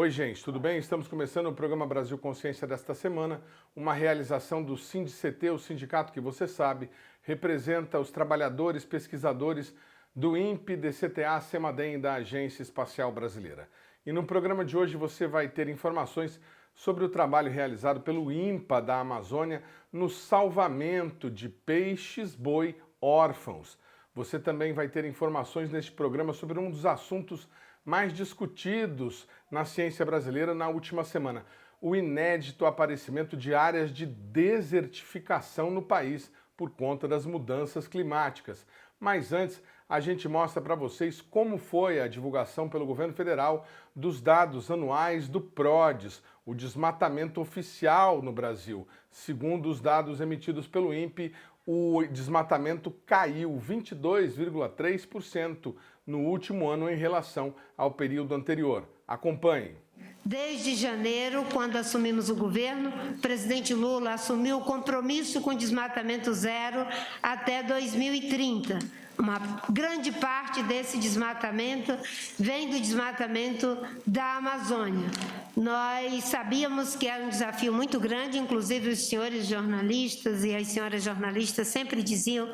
Oi, gente, tudo bem? Estamos começando o programa Brasil Consciência desta semana, uma realização do SINDICT, o sindicato que você sabe representa os trabalhadores, pesquisadores do INPE, DCTA, CEMADEM e da Agência Espacial Brasileira. E no programa de hoje você vai ter informações sobre o trabalho realizado pelo INPA da Amazônia no salvamento de peixes-boi órfãos. Você também vai ter informações neste programa sobre um dos assuntos mais discutidos na ciência brasileira na última semana, o inédito aparecimento de áreas de desertificação no país por conta das mudanças climáticas. Mas antes, a gente mostra para vocês como foi a divulgação pelo governo federal dos dados anuais do PRODES, o desmatamento oficial no Brasil. Segundo os dados emitidos pelo INPE, o desmatamento caiu 22,3% no último ano em relação ao período anterior. Acompanhe. Desde janeiro, quando assumimos o governo, o presidente Lula assumiu o compromisso com desmatamento zero até 2030. Uma grande parte desse desmatamento vem do desmatamento da Amazônia. Nós sabíamos que era um desafio muito grande, inclusive os senhores jornalistas e as senhoras jornalistas sempre diziam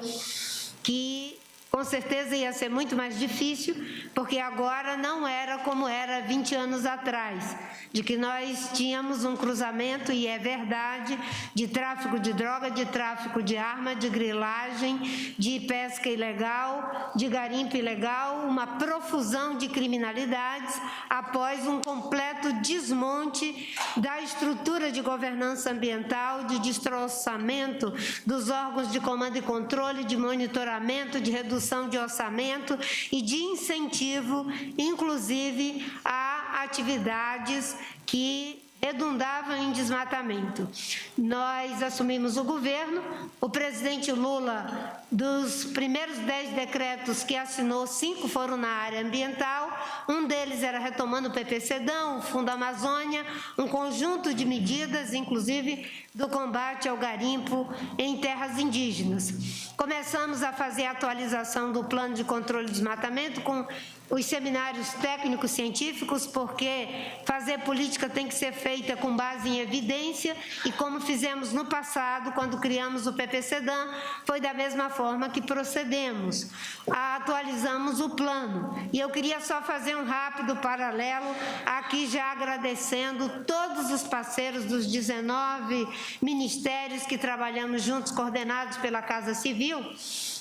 que com certeza ia ser muito mais difícil, porque agora não era como era 20 anos atrás, de que nós tínhamos um cruzamento, e é verdade, de tráfico de droga, de tráfico de arma, de grilagem, de pesca ilegal, de garimpo ilegal, uma profusão de criminalidades após um completo desmonte da estrutura de governança ambiental, de destroçamento dos órgãos de comando e controle, de monitoramento, de redução de orçamento e de incentivo, inclusive, a atividades que redundavam em desmatamento. Nós assumimos o governo, o presidente Lula, dos primeiros 10 decretos que assinou, 5 foram na área ambiental, um deles era retomando o PPCdão, o Fundo Amazônia, um conjunto de medidas, inclusive do combate ao garimpo em terras indígenas. Começamos a fazer a atualização do plano de controle de desmatamento com os seminários técnicos científicos, porque fazer política tem que ser feita com base em evidência, e como fizemos no passado, quando criamos o PPCdam, foi da mesma forma que procedemos. Atualizamos o plano. E eu queria só fazer um rápido paralelo, aqui já agradecendo todos os parceiros dos 19 ministérios que trabalhamos juntos, coordenados pela Casa Civil,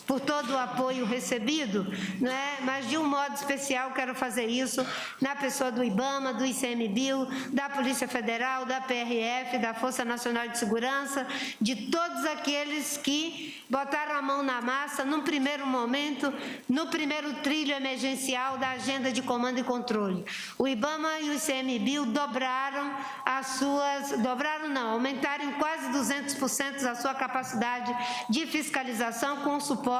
por todo o apoio recebido, né? Mas de um modo especial quero fazer isso na pessoa do IBAMA, do ICMBio, da Polícia Federal, da PRF, da Força Nacional de Segurança, de todos aqueles que botaram a mão na massa num primeiro momento, no primeiro trilho emergencial da agenda de comando e controle. O IBAMA e o ICMBio aumentaram em quase 200% a sua capacidade de fiscalização com o suporte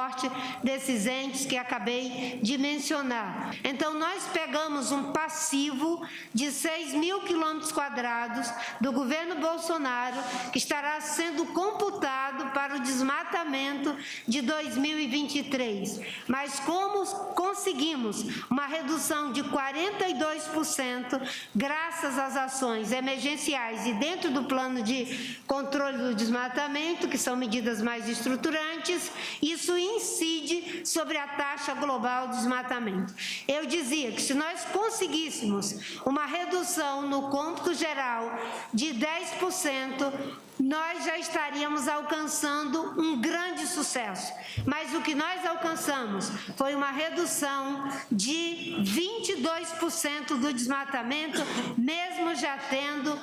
desses entes que acabei de mencionar. Então, nós pegamos um passivo de 6.000 quilômetros quadrados do governo Bolsonaro, que estará sendo computado para o desmatamento de 2023. Mas como conseguimos uma redução de 42%, graças às ações emergenciais e dentro do plano de controle do desmatamento, que são medidas mais estruturantes, isso incide sobre a taxa global de desmatamento. Eu dizia que se nós conseguíssemos uma redução no cômputo geral de 10%, nós já estaríamos alcançando um grande sucesso. Mas o que nós alcançamos foi uma redução de 22% do desmatamento, mesmo já tendo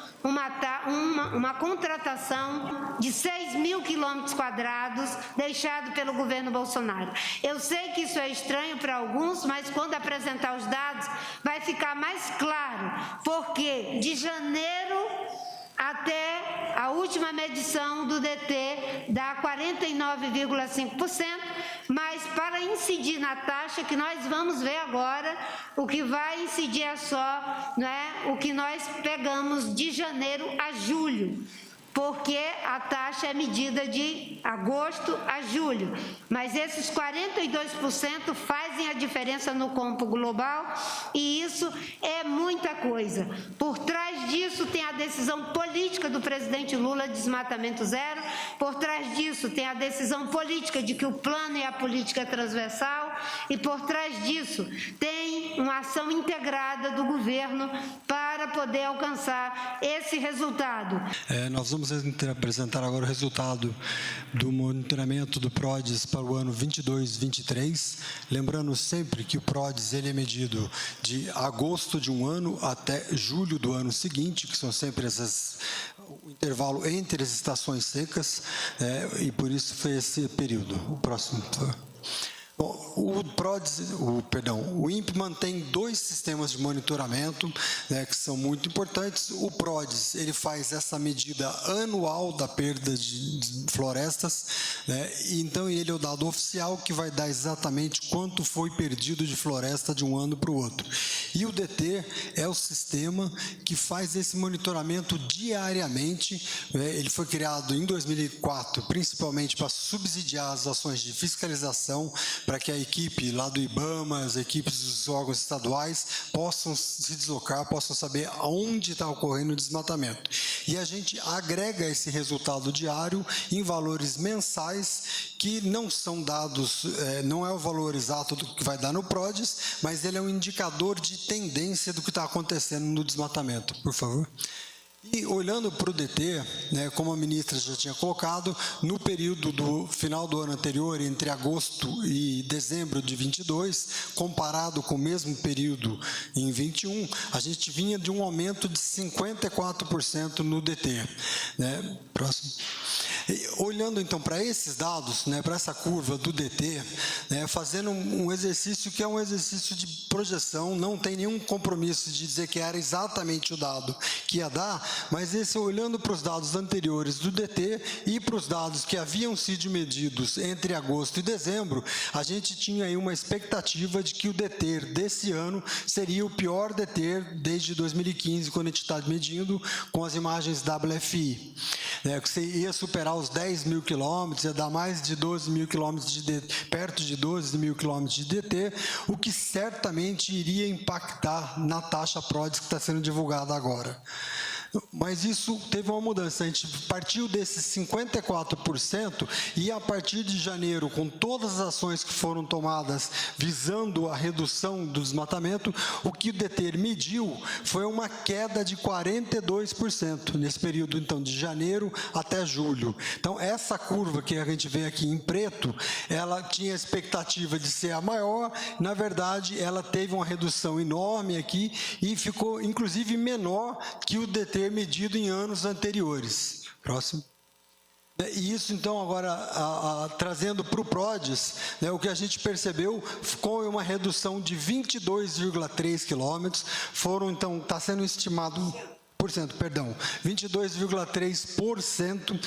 uma contratação de 6.000 quilômetros quadrados deixado pelo governo Bolsonaro. Eu sei que isso é estranho para alguns, mas quando apresentar os dados vai ficar mais claro, porque de janeiro até a última medição do DT dá 49,5%, mas para incidir na taxa, que nós vamos ver agora, o que vai incidir é só, né, o que nós pegamos de janeiro a julho. porque a taxa é medida de agosto a julho, mas esses 42% fazem a diferença no campo global e isso é muita coisa. Por trás disso tem a decisão política do presidente Lula de desmatamento zero, por trás disso tem a decisão política de que o plano é a política transversal e por trás disso tem uma ação integrada do governo para poder alcançar esse resultado. Nós vamos apresentar agora o resultado do monitoramento do PRODES para o ano 22-23, lembrando sempre que o PRODES ele é medido de agosto de um ano até julho do ano seguinte, que são sempre o intervalo entre as estações secas, e por isso foi esse período. O próximo, por favor. Bom, o INPE mantém 2 sistemas de monitoramento, que são muito importantes. O PRODES, ele faz essa medida anual da perda de florestas, e então ele é o dado oficial que vai dar exatamente quanto foi perdido de floresta de um ano para o outro. E o DT é o sistema que faz esse monitoramento diariamente. Ele foi criado em 2004, principalmente para subsidiar as ações de fiscalização, para que a equipe lá do IBAMA, as equipes dos órgãos estaduais possam se deslocar, possam saber aonde está ocorrendo o desmatamento. E a gente agrega esse resultado diário em valores mensais que não são dados, não é o valor exato do que vai dar no PRODES, mas ele é um indicador de tendência do que está acontecendo no desmatamento. Por favor. E olhando para o DT, como a ministra já tinha colocado, no período do final do ano anterior, entre agosto e dezembro de 22, comparado com o mesmo período em 21, a gente vinha de um aumento de 54% no DT. Próximo. E, olhando então para esses dados, para essa curva do DT, fazendo um exercício que é um exercício de projeção, não tem nenhum compromisso de dizer que era exatamente o dado que ia dar, mas esse olhando para os dados anteriores do DT e para os dados que haviam sido medidos entre agosto e dezembro, a gente tinha aí uma expectativa de que o DT desse ano seria o pior DT desde 2015, quando a gente está medindo com as imagens WFI. Que você ia superar os 10 mil quilômetros, ia dar mais de 12 mil quilômetros de DT, perto de 12 mil quilômetros de DT, o que certamente iria impactar na taxa PRODES que está sendo divulgada agora. Mas isso teve uma mudança, a gente partiu desses 54% e a partir de janeiro, com todas as ações que foram tomadas visando a redução do desmatamento, o que o DT mediu foi uma queda de 42% nesse período, então, de janeiro até julho. Então, essa curva que a gente vê aqui em preto, ela tinha a expectativa de ser a maior, na verdade, ela teve uma redução enorme aqui e ficou, inclusive, menor que o DT medido em anos anteriores. Próximo. E isso, então, agora, trazendo para o PRODES, o que a gente percebeu foi uma redução de 22,3 quilômetros, então, está sendo estimado... 22,3%.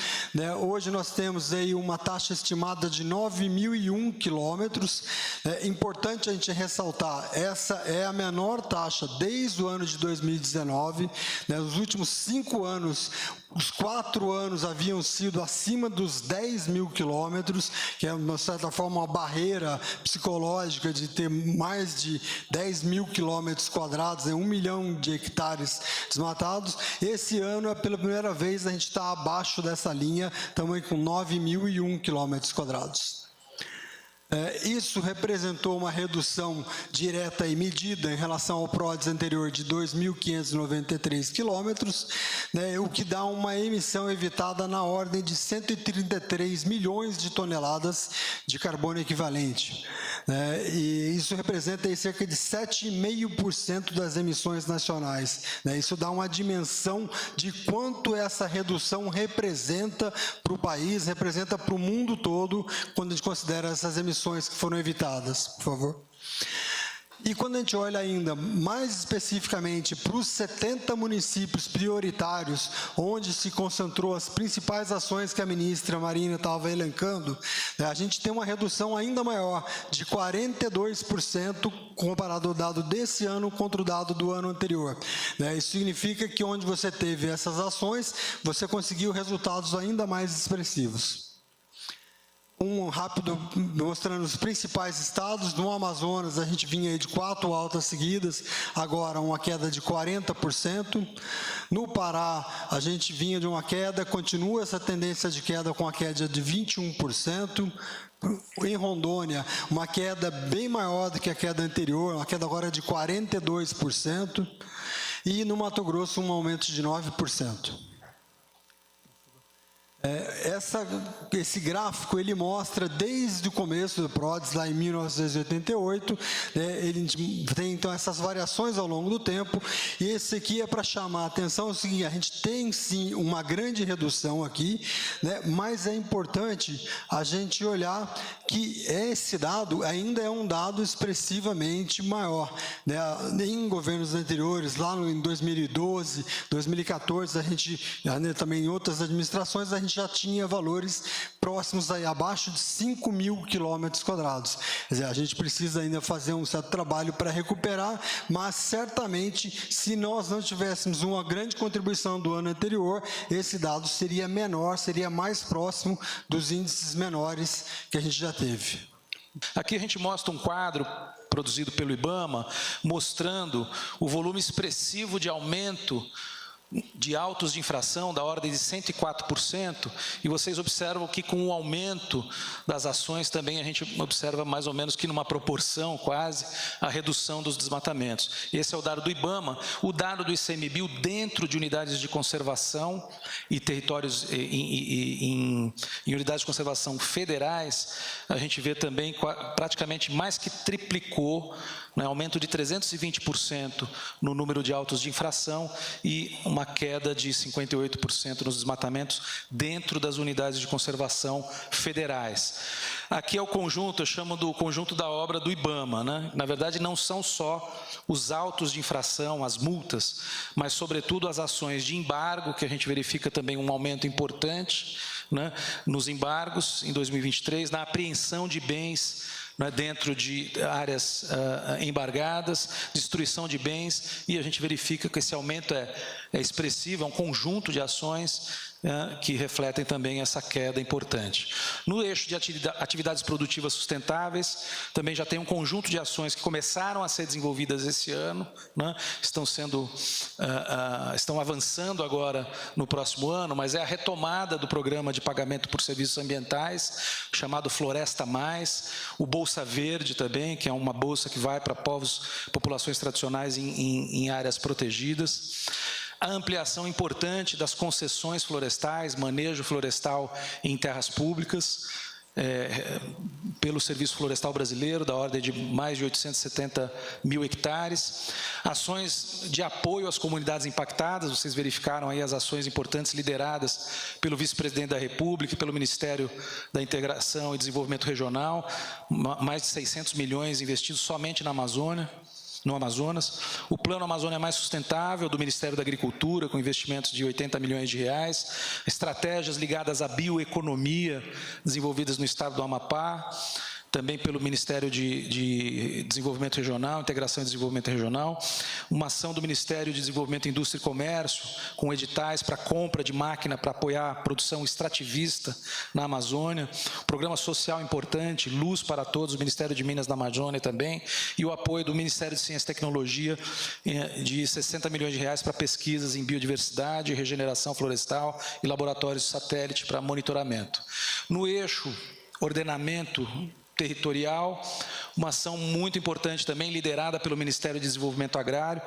Hoje nós temos aí uma taxa estimada de 9.001 quilômetros. É importante a gente ressaltar, essa é a menor taxa desde o ano de 2019. Nos últimos 5 anos, os 4 anos haviam sido acima dos 10 mil quilômetros, que é, de certa forma, uma barreira psicológica de ter mais de 10 mil quilômetros quadrados, 1 milhão de hectares desmatados. Esse ano, pela primeira vez, a gente está abaixo dessa linha, estamos com 9.001 quilômetros quadrados. Isso representou uma redução direta e medida em relação ao PRODES anterior de 2.593 quilômetros, o que dá uma emissão evitada na ordem de 133 milhões de toneladas de carbono equivalente. E isso representa aí cerca de 7,5% das emissões nacionais. Isso dá uma dimensão de quanto essa redução representa para o país, representa para o mundo todo, quando a gente considera essas emissões que foram evitadas, por favor. E quando a gente olha ainda mais especificamente para os 70 municípios prioritários, onde se concentrou as principais ações que a ministra Marina estava elencando, a gente tem uma redução ainda maior, de 42%, comparado ao dado desse ano contra o dado do ano anterior. Isso significa que onde você teve essas ações, você conseguiu resultados ainda mais expressivos. Um rápido mostrando os principais estados. No Amazonas, a gente vinha de 4 altas seguidas, agora uma queda de 40%. No Pará, a gente vinha de uma queda, continua essa tendência de queda com a queda de 21%. Em Rondônia, uma queda bem maior do que a queda anterior, uma queda agora de 42%. E no Mato Grosso, um aumento de 9%. Esse gráfico, ele mostra desde o começo do PRODES, lá em 1988, ele tem então essas variações ao longo do tempo, e esse aqui é para chamar a atenção, é o seguinte: a gente tem sim uma grande redução aqui, mas é importante a gente olhar que esse dado ainda é um dado expressivamente maior. Em governos anteriores, lá em 2012, 2014, a gente, também em outras administrações, a gente já tinha valores próximos, abaixo de 5 mil quilômetros quadrados. Quer dizer, a gente precisa ainda fazer um certo trabalho para recuperar, mas certamente, se nós não tivéssemos uma grande contribuição do ano anterior, esse dado seria menor, seria mais próximo dos índices menores que a gente já teve. Aqui a gente mostra um quadro produzido pelo IBAMA, mostrando o volume expressivo de aumento de autos de infração da ordem de 104%, e vocês observam que com o aumento das ações também a gente observa mais ou menos que numa proporção quase a redução dos desmatamentos. Esse é o dado do IBAMA. O dado do ICMBio dentro de unidades de conservação e territórios em unidades de conservação federais, a gente vê também praticamente mais que triplicou, aumento de 320% no número de autos de infração e uma queda de 58% nos desmatamentos dentro das unidades de conservação federais. Aqui é o conjunto, eu chamo do conjunto da obra do IBAMA. Na verdade, não são só os autos de infração, as multas, mas, sobretudo, as ações de embargo, que a gente verifica também um aumento importante nos embargos em 2023, na apreensão de bens dentro de áreas embargadas, destruição de bens, e a gente verifica que esse aumento é expressivo, é um conjunto de ações que refletem também essa queda importante. No eixo de atividades produtivas sustentáveis, também já tem um conjunto de ações que começaram a ser desenvolvidas esse ano, estão avançando agora no próximo ano, mas é a retomada do programa de pagamento por serviços ambientais, chamado Floresta Mais, o Bolsa Verde também, que é uma bolsa que vai para populações tradicionais em áreas protegidas. A ampliação importante das concessões florestais, manejo florestal em terras públicas, pelo Serviço Florestal Brasileiro, da ordem de mais de 870 mil hectares. Ações de apoio às comunidades impactadas, vocês verificaram aí as ações importantes lideradas pelo Vice-Presidente da República e pelo Ministério da Integração e Desenvolvimento Regional, mais de 600 milhões investidos somente na Amazônia. No Amazonas, o Plano Amazônia Mais Sustentável do Ministério da Agricultura, com investimentos de 80 milhões de reais, estratégias ligadas à bioeconomia, desenvolvidas no estado do Amapá, também pelo Ministério de Desenvolvimento Regional, Integração e Desenvolvimento Regional, uma ação do Ministério de Desenvolvimento, Indústria e Comércio, com editais para compra de máquina para apoiar a produção extrativista na Amazônia, programa social importante, Luz para Todos, o Ministério de Minas da Amazônia também, e o apoio do Ministério de Ciência e Tecnologia de 60 milhões de reais para pesquisas em biodiversidade, regeneração florestal e laboratórios de satélite para monitoramento. No eixo ordenamento territorial, uma ação muito importante também, liderada pelo Ministério de Desenvolvimento Agrário,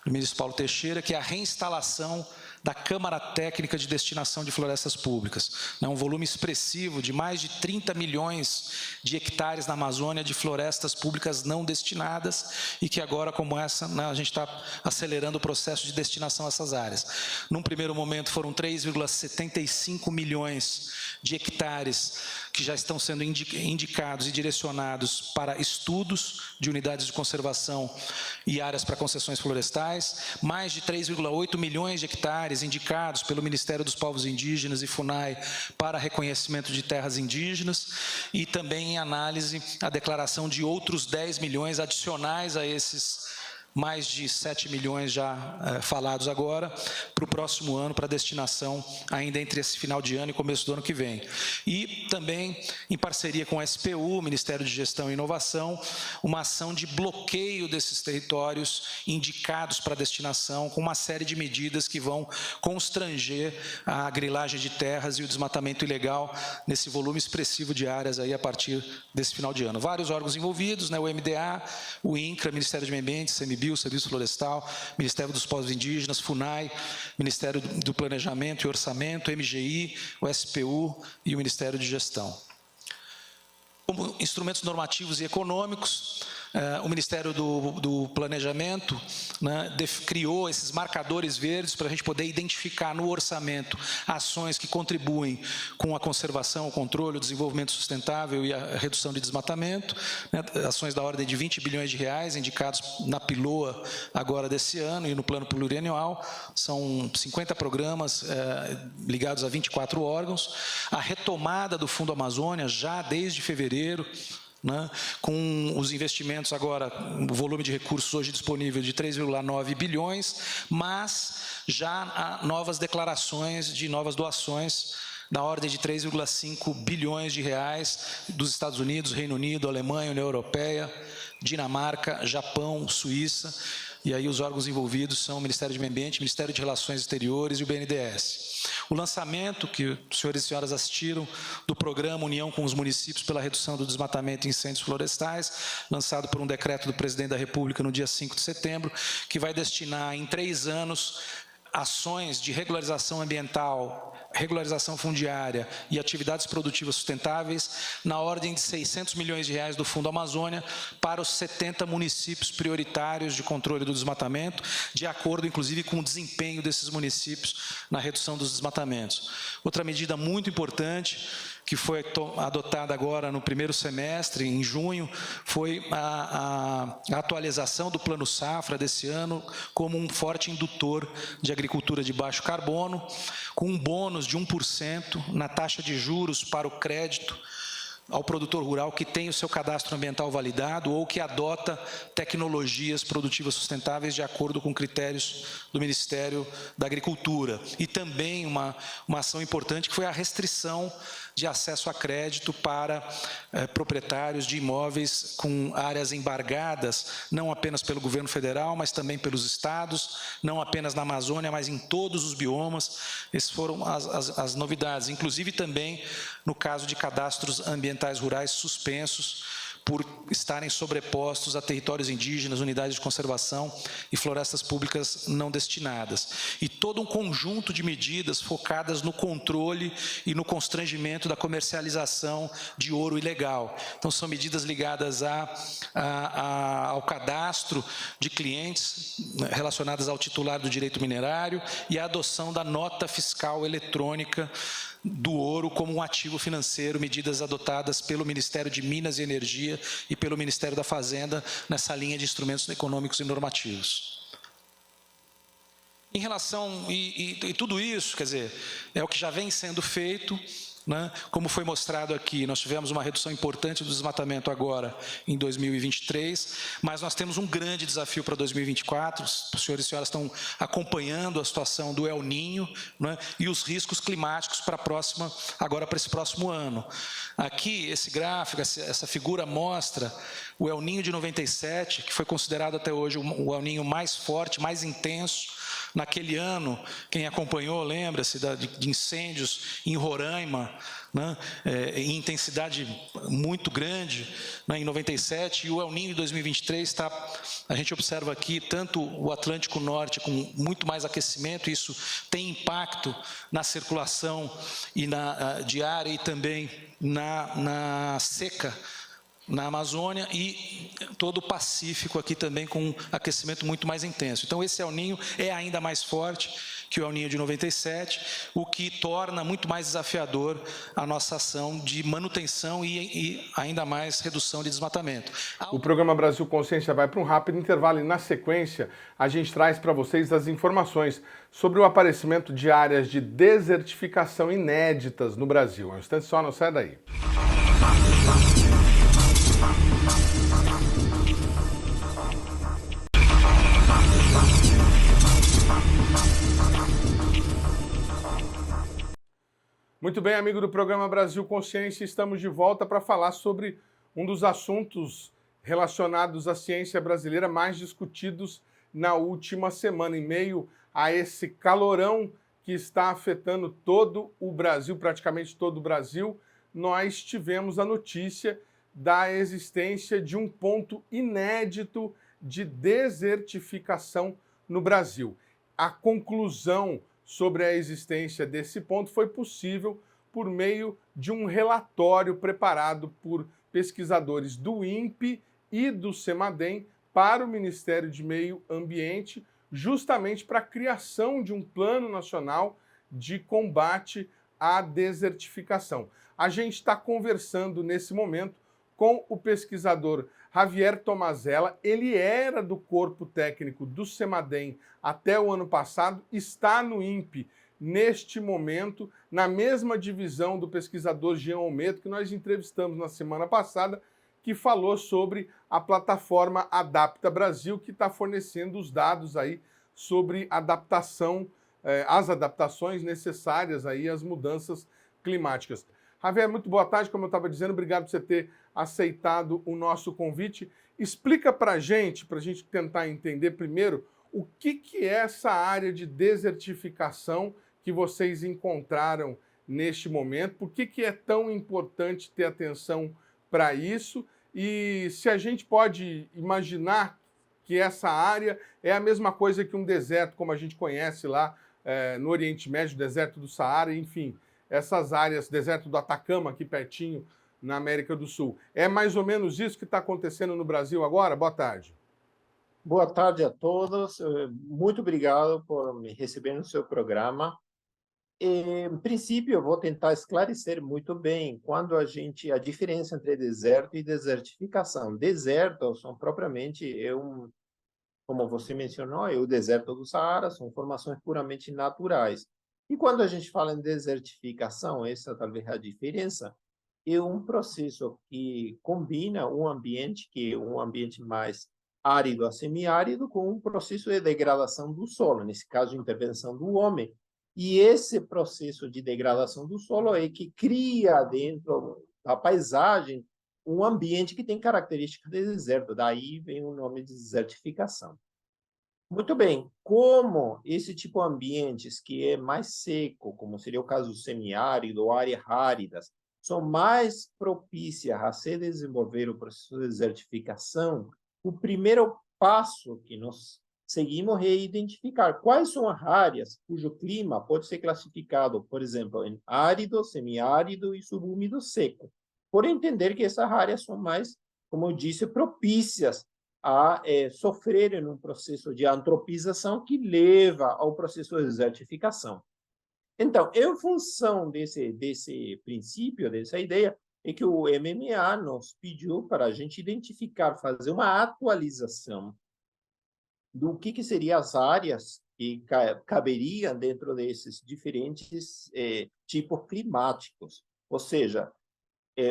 do ministro Paulo Teixeira, que é a reinstalação da Câmara Técnica de Destinação de Florestas Públicas. Um volume expressivo de mais de 30 milhões de hectares na Amazônia de florestas públicas não destinadas e que agora, como essa, a gente está acelerando o processo de destinação a essas áreas. Num primeiro momento foram 3,75 milhões de hectares que já estão sendo indicados e direcionados para estudos de unidades de conservação e áreas para concessões florestais, mais de 3,8 milhões de hectares indicados pelo Ministério dos Povos Indígenas e FUNAI para reconhecimento de terras indígenas e também em análise a declaração de outros 10 milhões adicionais a esses mais de 7 milhões já falados agora, para o próximo ano, para destinação ainda entre esse final de ano e começo do ano que vem. E também, em parceria com o SPU, Ministério de Gestão e Inovação, uma ação de bloqueio desses territórios indicados para destinação, com uma série de medidas que vão constranger a grilagem de terras e o desmatamento ilegal nesse volume expressivo de áreas aí a partir desse final de ano. Vários órgãos envolvidos, o MDA, o INCRA, Ministério de Meio Ambiente, CMBio, Serviço Florestal, Ministério dos Povos Indígenas, FUNAI, Ministério do Planejamento e Orçamento, MGI, o SPU e o Ministério de Gestão. Como instrumentos normativos e econômicos, o Ministério do Planejamento criou esses marcadores verdes para a gente poder identificar no orçamento ações que contribuem com a conservação, o controle, o desenvolvimento sustentável e a redução de desmatamento, ações da ordem de 20 bilhões de reais indicados na PILOA agora desse ano e no plano plurianual, são 50 programas ligados a 24 órgãos, a retomada do Fundo Amazônia já desde fevereiro, com os investimentos agora, o volume de recursos hoje disponível de 3,9 bilhões, mas já há novas declarações de novas doações na ordem de 3,5 bilhões de reais dos Estados Unidos, Reino Unido, Alemanha, União Europeia, Dinamarca, Japão, Suíça, e aí os órgãos envolvidos são o Ministério de Meio Ambiente, Ministério de Relações Exteriores e o BNDES. O lançamento, que os senhores e senhoras assistiram, do programa União com os Municípios pela Redução do Desmatamento e Incêndios Florestais, lançado por um decreto do Presidente da República no dia 5 de setembro, que vai destinar em 3 anos ações de regularização ambiental, regularização fundiária e atividades produtivas sustentáveis na ordem de 600 milhões de reais do Fundo Amazônia para os 70 municípios prioritários de controle do desmatamento, de acordo, inclusive, com o desempenho desses municípios na redução dos desmatamentos. Outra medida muito importante que foi adotada agora no primeiro semestre, em junho, foi a atualização do Plano Safra desse ano como um forte indutor de agricultura de baixo carbono, com um bônus de 1% na taxa de juros para o crédito ao produtor rural que tem o seu cadastro ambiental validado ou que adota tecnologias produtivas sustentáveis de acordo com critérios do Ministério da Agricultura. E também uma ação importante que foi a restrição de acesso a crédito para proprietários de imóveis com áreas embargadas, não apenas pelo governo federal, mas também pelos estados, não apenas na Amazônia, mas em todos os biomas. Essas foram as novidades, inclusive também no caso de cadastros ambientais rurais suspensos por estarem sobrepostos a territórios indígenas, unidades de conservação e florestas públicas não destinadas. E todo um conjunto de medidas focadas no controle e no constrangimento da comercialização de ouro ilegal. Então, são medidas ligadas ao cadastro de clientes relacionadas ao titular do direito minerário e à adoção da nota fiscal eletrônica do ouro como um ativo financeiro, medidas adotadas pelo Ministério de Minas e Energia e pelo Ministério da Fazenda nessa linha de instrumentos econômicos e normativos. Em relação, e tudo isso, quer dizer, é o que já vem sendo feito, como foi mostrado aqui, nós tivemos uma redução importante do desmatamento agora em 2023, mas nós temos um grande desafio para 2024, os senhores e senhoras estão acompanhando a situação do El Niño, e os riscos climáticos agora para esse próximo ano. Aqui, esse gráfico, essa figura mostra o El Niño de 97, que foi considerado até hoje o El Niño mais forte, mais intenso, Naquele ano, quem acompanhou, lembra-se de incêndios em Roraima, né, em intensidade muito grande, né, em 97, e o El Niño em 2023 a gente observa aqui tanto o Atlântico Norte com muito mais aquecimento, isso tem impacto na circulação e diária e também na seca na Amazônia, e todo o Pacífico aqui também com aquecimento muito mais intenso. Então esse El Niño é ainda mais forte que o El Niño de 97, o que torna muito mais desafiador a nossa ação de manutenção e ainda mais redução de desmatamento. O programa Brasil Consciência vai para um rápido intervalo e, na sequência, a gente traz para vocês as informações sobre o aparecimento de áreas de desertificação inéditas no Brasil. Um instante só, não sai daí. Muito bem, amigo do programa Brasil Consciência, estamos de volta para falar sobre um dos assuntos relacionados à ciência brasileira mais discutidos na última semana, em meio a esse calorão que está afetando todo o Brasil, praticamente todo o Brasil. Nós tivemos a notícia da existência de um ponto inédito de desertificação no Brasil. A conclusão sobre a existência desse ponto foi possível por meio de um relatório preparado por pesquisadores do INPE e do CEMADEM para o Ministério de Meio Ambiente, justamente para a criação de um plano nacional de combate à desertificação. A gente está conversando nesse momento com o pesquisador Javier Tomazella. Ele era do corpo técnico do CEMADEM até o ano passado, está no INPE neste momento, na mesma divisão do pesquisador Jean Olmedo, que nós entrevistamos na semana passada, que falou sobre a plataforma Adapta Brasil, que está fornecendo os dados aí sobre adaptação, as adaptações necessárias aí às mudanças climáticas. Javier, muito boa tarde, como eu estava dizendo, obrigado por você ter aceitado o nosso convite. Explica para a gente tentar entender primeiro o que é essa área de desertificação que vocês encontraram neste momento, por que é tão importante ter atenção para isso, e se a gente pode imaginar que essa área é a mesma coisa que um deserto, como a gente conhece lá no Oriente Médio, deserto do Saara, enfim, essas áreas, deserto do Atacama, aqui pertinho, na América do Sul. É mais ou menos isso que está acontecendo no Brasil agora? Boa tarde. Boa tarde a todos. Muito obrigado por me receber no seu programa. Em princípio, eu vou tentar esclarecer muito bem quando a diferença entre deserto e desertificação. Deserto são propriamente, como você mencionou, o deserto do Saara, são formações puramente naturais. E quando a gente fala em desertificação, essa talvez é a diferença, é um processo que combina um ambiente, que é um ambiente mais árido a semiárido, com um processo de degradação do solo, nesse caso, intervenção do homem. E esse processo de degradação do solo é que cria dentro da paisagem um ambiente que tem características de deserto, daí vem o nome de desertificação. Muito bem, como esse tipo de ambientes que é mais seco, como seria o caso do semiárido ou áreas áridas, são mais propícias a se desenvolver o processo de desertificação, o primeiro passo que nós seguimos é identificar quais são as áreas cujo clima pode ser classificado, por exemplo, em árido, semiárido e subúmido seco, por entender que essas áreas são mais, como eu disse, propícias a sofrerem um processo de antropização que leva ao processo de desertificação. Então, em função desse princípio, dessa ideia, é que o MMA nos pediu para a gente identificar, fazer uma atualização do que seriam as áreas que caberiam dentro desses diferentes tipos climáticos, ou seja,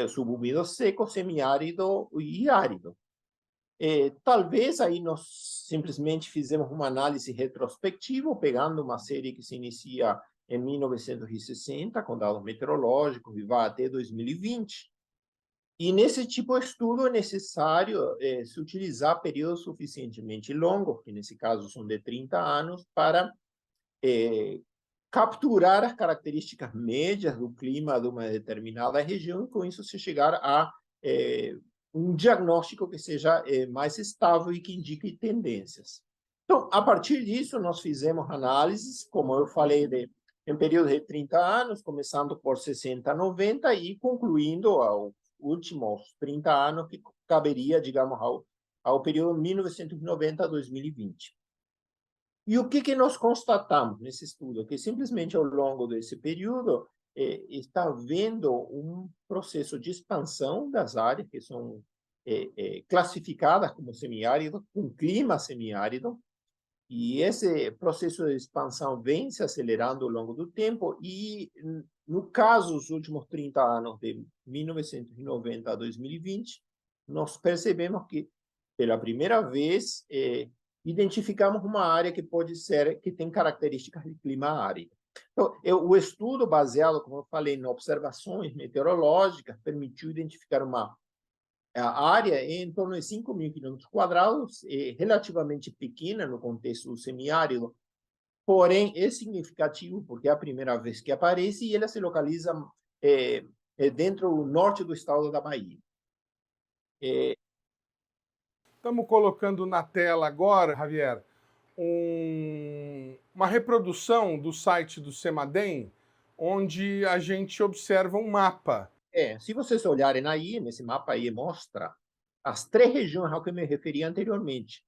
subúmido seco, semiárido e árido. Talvez aí nós simplesmente fizemos uma análise retrospectiva, pegando uma série que se inicia em 1960, com dados meteorológicos, e vai até 2020. E nesse tipo de estudo é necessário se utilizar períodos suficientemente longos, que nesse caso são de 30 anos, para capturar as características médias do clima de uma determinada região, e com isso se chegar a um diagnóstico que seja mais estável e que indique tendências. Então, a partir disso, nós fizemos análises, como eu falei, em período de 30 anos, começando por 60, 90 e concluindo aos últimos 30 anos, que caberia, digamos, ao período 1990 a 2020. E o que nós constatamos nesse estudo? Que simplesmente ao longo desse período está havendo um processo de expansão das áreas que são classificadas como semiárido, com clima semiárido, e esse processo de expansão vem se acelerando ao longo do tempo, e no caso dos últimos 30 anos, de 1990 a 2020, nós percebemos que, pela primeira vez, identificamos uma área que pode ser, que tem características de clima árido. Então, o estudo baseado, como eu falei, em observações meteorológicas, permitiu identificar uma área em torno de 5.000 km², relativamente pequena no contexto do semiárido, porém é significativo porque é a primeira vez que aparece e ela se localiza dentro do norte do estado da Bahia. Estamos colocando na tela agora, Javier, uma reprodução do site do CEMADEM, onde a gente observa um mapa. Se vocês olharem aí, nesse mapa aí mostra as 3 regiões ao que eu me referi anteriormente.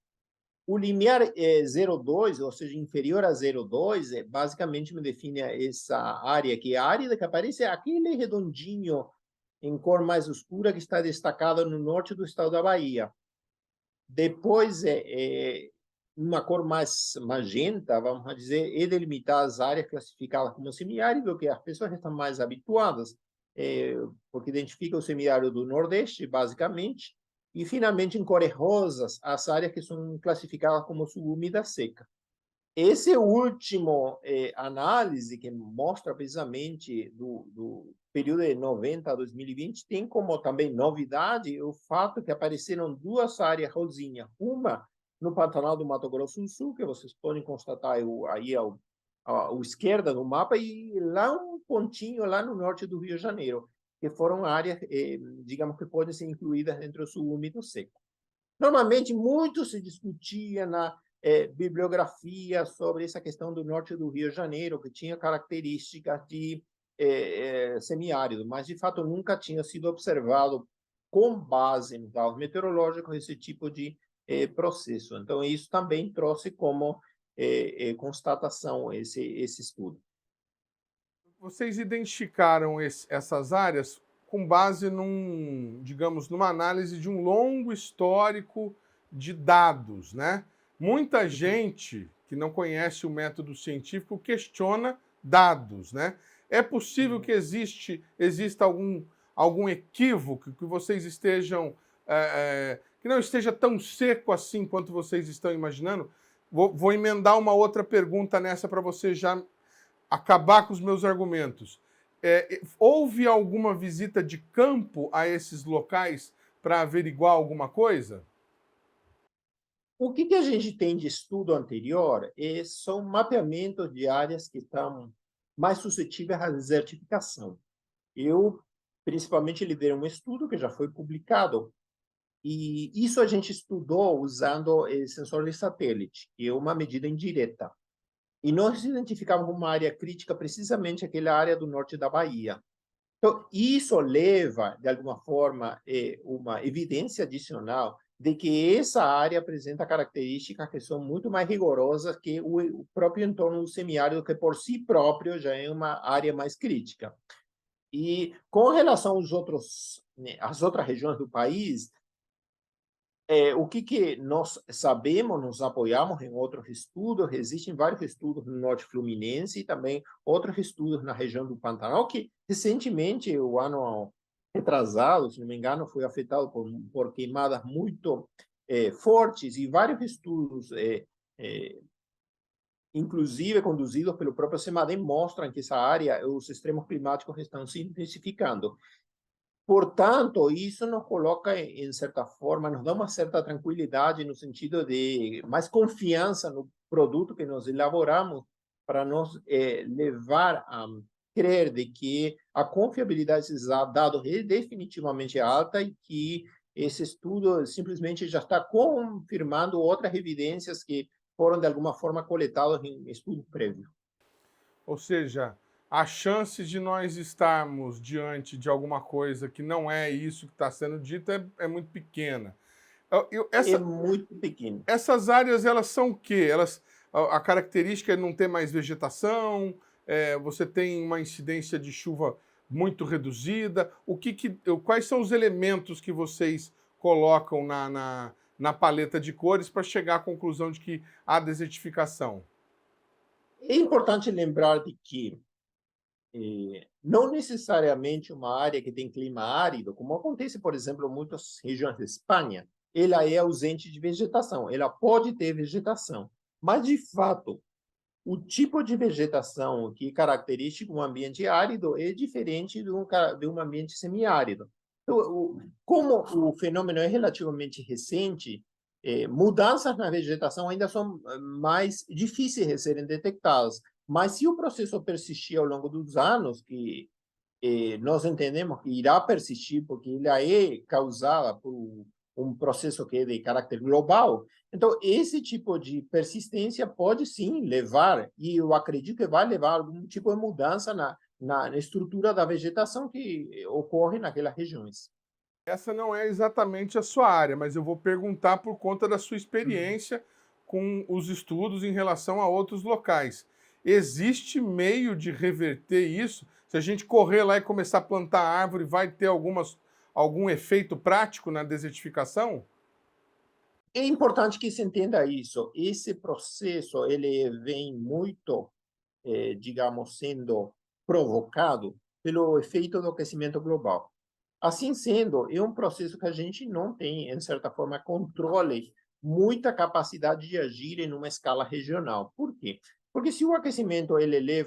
O limiar 0,2, ou seja, inferior a 0,2, basicamente me define essa área que é árida, que aparece aquele redondinho em cor mais escura que está destacado no norte do estado da Bahia. Depois, uma cor mais magenta, vamos dizer, é delimitar as áreas classificadas como semiárido, que as pessoas estão mais habituadas, porque identifica o semiárido do Nordeste, basicamente, e, finalmente, em cores rosas, as áreas que são classificadas como subúmida seca. Esse último análise, que mostra precisamente do período de 90 a 2020, tem como também novidade o fato que apareceram 2 áreas rosinhas. Uma no Pantanal do Mato Grosso do Sul, que vocês podem constatar aí à esquerda do mapa, e lá um pontinho lá no norte do Rio de Janeiro, que foram áreas, digamos, que podem ser incluídas dentro do subúmido seco. Normalmente, muito se discutia na bibliografia sobre essa questão do norte do Rio de Janeiro, que tinha características de semiárido, mas, de fato, nunca tinha sido observado com base nos dados meteorológicos esse tipo de processo. Então, isso também trouxe como constatação esse estudo. Vocês identificaram essas áreas com base digamos, numa análise de um longo histórico de dados, né? Muita gente que não conhece o método científico questiona dados, né? É possível que exista algum equívoco, que vocês estejam que não esteja tão seco assim quanto vocês estão imaginando? Vou emendar uma outra pergunta nessa para você já acabar com os meus argumentos. Houve alguma visita de campo a esses locais para averiguar alguma coisa? O que a gente tem de estudo anterior são mapeamentos de áreas que estão mais suscetíveis à desertificação. Eu, principalmente, liderei um estudo que já foi publicado, e isso a gente estudou usando sensor de satélite, que é uma medida indireta. E nós identificamos uma área crítica, precisamente aquela área do norte da Bahia. Então, isso leva, de alguma forma, uma evidência adicional de que essa área apresenta características que são muito mais rigorosas que o próprio entorno do semiárido, que por si próprio já é uma área mais crítica. E com relação às outras regiões do país, o que nós sabemos, nos apoiamos em outros estudos, existem vários estudos no norte fluminense e também outros estudos na região do Pantanal, que recentemente, o ano retrasado, se não me engano, foi afetado por queimadas muito fortes, e vários estudos, inclusive conduzidos pelo próprio CEMADEM, mostram que essa área, os extremos climáticos estão se intensificando. Portanto, isso nos coloca, em certa forma, nos dá uma certa tranquilidade no sentido de mais confiança no produto que nós elaboramos para nos levar a crer de que a confiabilidade desses dados é definitivamente alta e que esse estudo simplesmente já está confirmando outras evidências que foram, de alguma forma, coletadas em estudo prévio. Ou seja, a chance de nós estarmos diante de alguma coisa que não é isso que está sendo dito é muito pequena. É muito pequeno. Essas áreas, elas são o quê? A característica é não ter mais vegetação, você tem uma incidência de chuva muito reduzida. Quais são os elementos que vocês colocam na paleta de cores para chegar à conclusão de que há desertificação? É importante lembrar de que não necessariamente uma área que tem clima árido, como acontece, por exemplo, em muitas regiões da Espanha, ela é ausente de vegetação. Ela pode ter vegetação, mas, de fato, o tipo de vegetação que é característico de um ambiente árido é diferente de um ambiente semiárido. Então, como o fenômeno é relativamente recente, mudanças na vegetação ainda são mais difíceis de serem detectadas. Mas se o processo persistir ao longo dos anos, que nós entendemos que irá persistir, porque ela é causada por um processo que é de caráter global, então esse tipo de persistência pode sim levar, e eu acredito que vai levar algum tipo de mudança na estrutura da vegetação que ocorre naquelas regiões. Essa não é exatamente a sua área, mas eu vou perguntar por conta da sua experiência com os estudos em relação a outros locais. Existe meio de reverter isso? Se a gente correr lá e começar a plantar árvore, vai ter algum efeito prático na desertificação? É importante que se entenda isso. Esse processo ele vem muito, digamos, sendo provocado pelo efeito do aquecimento global. Assim sendo, é um processo que a gente não tem, em certa forma, controle, muita capacidade de agir em uma escala regional. Por quê? Porque se o aquecimento ele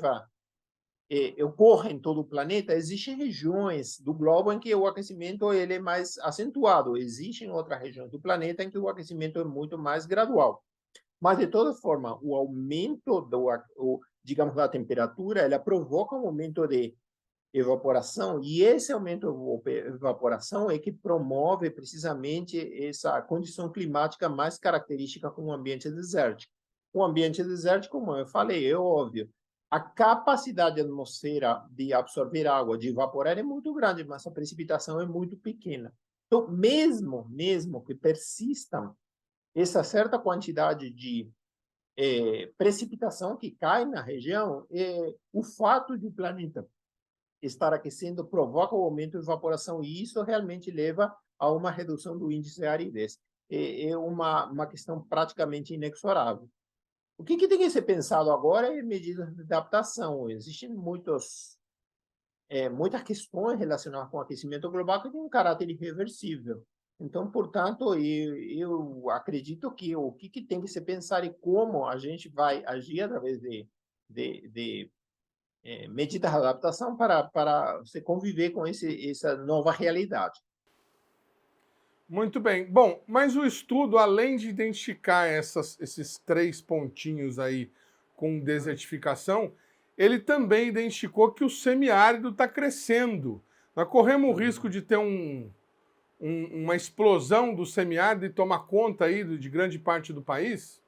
ocorre em todo o planeta, existem regiões do globo em que o aquecimento ele é mais acentuado, existem outras regiões do planeta em que o aquecimento é muito mais gradual. Mas, de toda forma, o aumento digamos, da temperatura, ela provoca um aumento de evaporação, e esse aumento de evaporação é que promove precisamente essa condição climática mais característica com o ambiente desértico. O ambiente desértico, como eu falei, é óbvio, a capacidade da atmosfera de absorver água, de evaporar é muito grande, mas a precipitação é muito pequena. Então, mesmo que persistam essa certa quantidade de precipitação que cai na região, o fato de o planeta estar aquecendo provoca o aumento de evaporação e isso realmente leva a uma redução do índice de aridez. É uma questão praticamente inexorável. O que tem que ser pensado agora é medidas de adaptação. Existem muitas questões relacionadas com o aquecimento global que têm um caráter irreversível. Então, portanto, eu acredito que o que tem que ser pensado é como a gente vai agir através de medidas de adaptação para você conviver com essa nova realidade. Muito bem. Bom, mas o estudo, além de identificar esses 3 pontinhos aí com desertificação, ele também identificou que o semiárido está crescendo. Nós corremos o risco de ter uma explosão do semiárido e tomar conta aí de grande parte do país?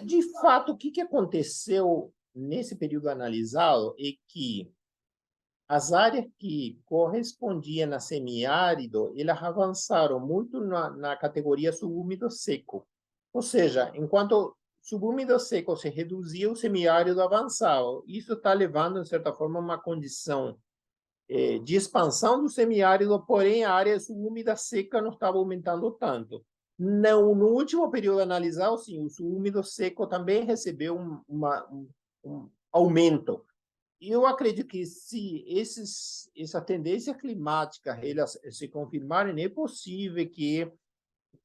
De fato, o que aconteceu nesse período analisado é que as áreas que correspondiam a semiárido, elas avançaram muito na categoria subúmido seco. Ou seja, enquanto subúmido seco se reduzia, o semiárido avançava. Isso está levando, de certa forma, a uma condição de expansão do semiárido, porém a área subúmida seca não estava aumentando tanto. No último período analisado, sim, o subúmido seco também recebeu um aumento. E eu acredito que se essa tendência climática elas se confirmarem, é possível que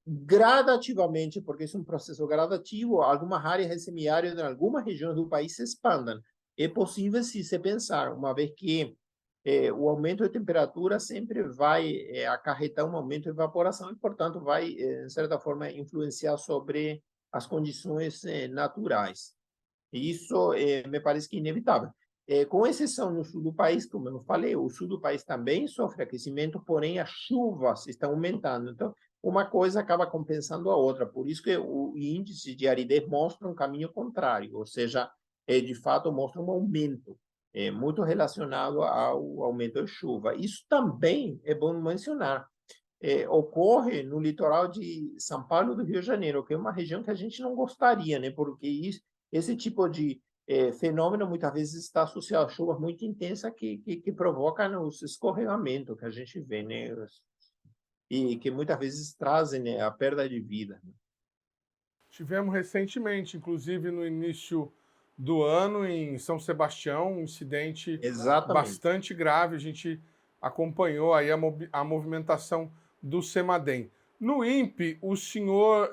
gradativamente, porque é um processo gradativo, algumas áreas semiáridas em algumas regiões do país se expandam. É possível se pensar, uma vez que o aumento de temperatura sempre vai acarretar um aumento de evaporação e, portanto, vai, de certa forma, influenciar sobre as condições naturais. E isso me parece que é inevitável. Com exceção no sul do país, como eu falei, o sul do país também sofre aquecimento, porém as chuvas estão aumentando. Então, uma coisa acaba compensando a outra. Por isso que o índice de aridez mostra um caminho contrário, ou seja, de fato mostra um aumento, muito relacionado ao aumento de chuva. Isso também é bom mencionar. Ocorre no litoral de São Paulo e do Rio de Janeiro, que é uma região que a gente não gostaria, né? Porque esse tipo de fenômeno muitas vezes está associado a chuvas muito intensas que provocam os escorregamentos que a gente vê, né? E que muitas vezes trazem, né, a perda de vida. Tivemos recentemente, inclusive no início do ano, em São Sebastião, um incidente Exatamente. bastante grave. A gente acompanhou aí a movimentação do Semadem. No INPE, o senhor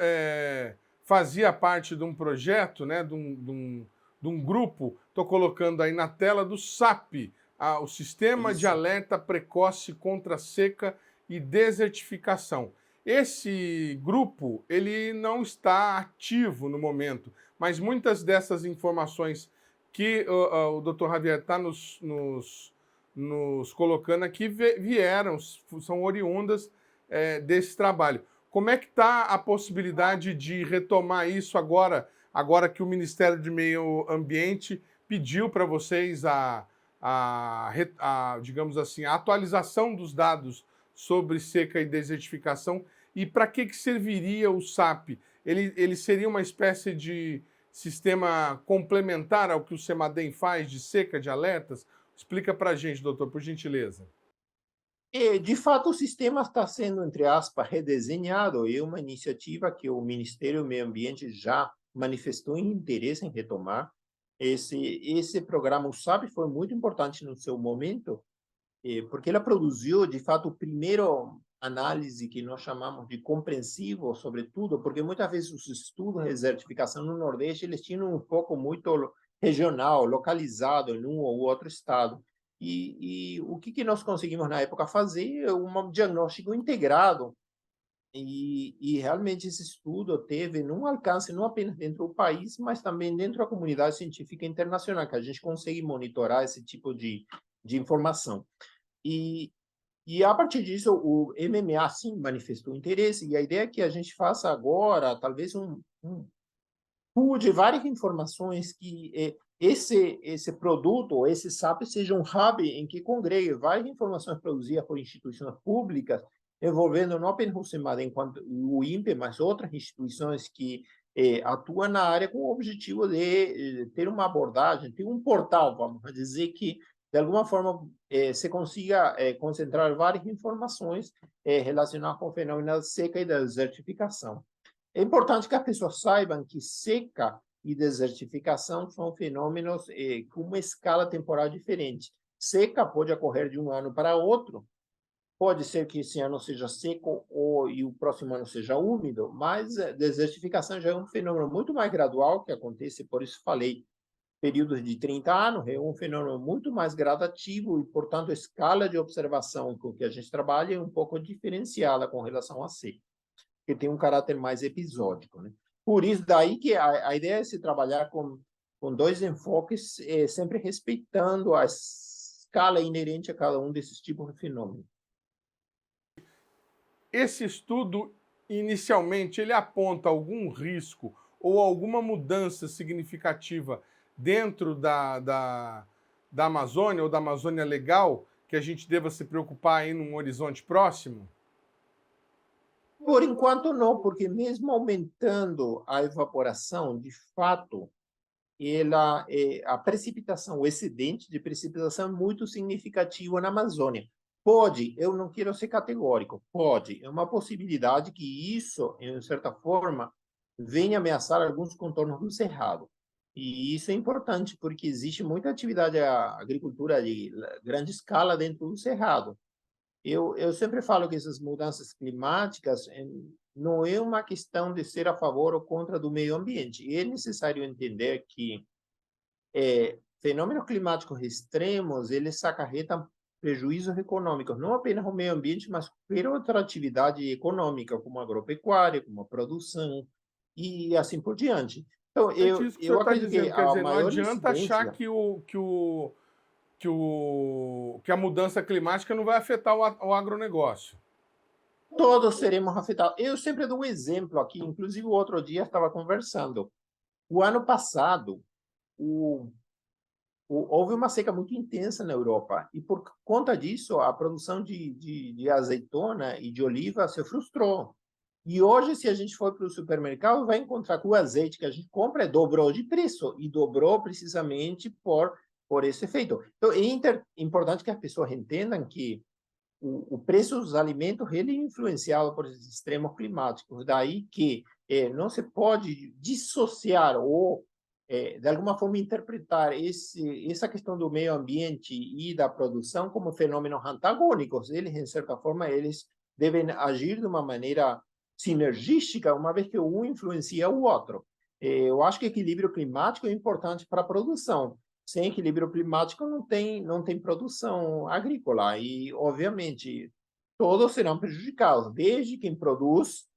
fazia parte de um projeto, né, de um grupo, estou colocando aí na tela, do SAP, o Sistema de Isso. Alerta Precoce contra Seca e Desertificação. Esse grupo, ele não está ativo no momento, mas muitas dessas informações que o Dr. Javier está nos colocando aqui vieram, são oriundas desse trabalho. Como é que está a possibilidade de retomar isso agora que o Ministério do Meio Ambiente pediu para vocês digamos assim, a atualização dos dados sobre seca e desertificação? E para que serviria o SAP? Ele seria uma espécie de sistema complementar ao que o Semadem faz de seca, de alertas? Explica para a gente, doutor, por gentileza. De fato, o sistema está sendo, entre aspas, redesenhado, e uma iniciativa que o Ministério do Meio Ambiente já manifestou interesse em retomar. Esse programa, o SAP, foi muito importante no seu momento, porque ela produziu, de fato, o primeiro análise que nós chamamos de compreensivo sobre tudo, porque muitas vezes os estudos de desertificação no Nordeste, eles tinham um foco muito regional, localizado em um ou outro estado. E o que nós conseguimos na época fazer? Um diagnóstico integrado. E realmente esse estudo teve um alcance não apenas dentro do país, mas também dentro da comunidade científica internacional, que a gente consegue monitorar esse tipo de informação. E a partir disso, o MMA, sim, manifestou interesse, e a ideia é que a gente faça agora, talvez, um pool de várias informações que esse produto, ou esse SAP, seja um hub em que congregue várias informações produzidas por instituições públicas, envolvendo não apenas o CEMAD enquanto o INPE, mas outras instituições que atuam na área com o objetivo de ter uma abordagem, ter um portal, vamos dizer, que de alguma forma se consiga concentrar várias informações relacionadas com o fenômeno da seca e da desertificação. É importante que as pessoas saibam que seca e desertificação são fenômenos com uma escala temporal diferente. Seca pode ocorrer de um ano para outro, pode ser que esse ano seja seco e o próximo ano seja úmido, mas desertificação já é um fenômeno muito mais gradual que acontece, por isso falei, períodos de 30 anos, é um fenômeno muito mais gradativo e, portanto, a escala de observação com que a gente trabalha é um pouco diferenciada com relação a seca, que tem um caráter mais episódico, né? Por isso, daí que a ideia é se trabalhar com dois enfoques, sempre respeitando a escala inerente a cada um desses tipos de fenômenos. Esse estudo, inicialmente, ele aponta algum risco ou alguma mudança significativa dentro da Amazônia ou da Amazônia Legal que a gente deva se preocupar aí num horizonte próximo? Por enquanto, não, porque mesmo aumentando a evaporação, de fato, a precipitação, o excedente de precipitação é muito significativo na Amazônia. Pode, eu não quero ser categórico, pode, é uma possibilidade que isso, em certa forma, venha ameaçar alguns contornos do Cerrado. E isso é importante, porque existe muita atividade agricultura de grande escala dentro do Cerrado. Eu sempre falo que essas mudanças climáticas não é uma questão de ser a favor ou contra do meio ambiente. É necessário entender que fenômenos climáticos extremos, eles acarretam prejuízos econômicos, não apenas ao meio ambiente, mas para outra atividade econômica, como a agropecuária, como a produção e assim por diante. Então, Exatamente isso que o senhor eu está acredito que dizendo. Quer a dizer, não maior adianta achar incidência, que a mudança climática não vai afetar o agronegócio. todos seremos afetados. Eu sempre dou um exemplo aqui, inclusive o outro dia estava conversando. O ano passado, houve uma seca muito intensa na Europa, e por conta disso, a produção de azeitona e de oliva se frustrou. E hoje, se a gente for para o supermercado, vai encontrar que o azeite que a gente compra dobrou de preço, e dobrou precisamente por esse efeito. Então, é importante que as pessoas entendam que o preço dos alimentos ele é influenciado por esses extremos climáticos. Daí que não se pode dissociar ou, de alguma forma, interpretar essa questão do meio ambiente e da produção como fenômenos antagônicos. Eles, em certa forma, eles devem agir de uma maneira sinergística, uma vez que um influencia o outro. Eu acho que equilíbrio climático é importante para a produção. Sem equilíbrio climático não tem produção agrícola e, obviamente, todos serão prejudicados, desde quem produz,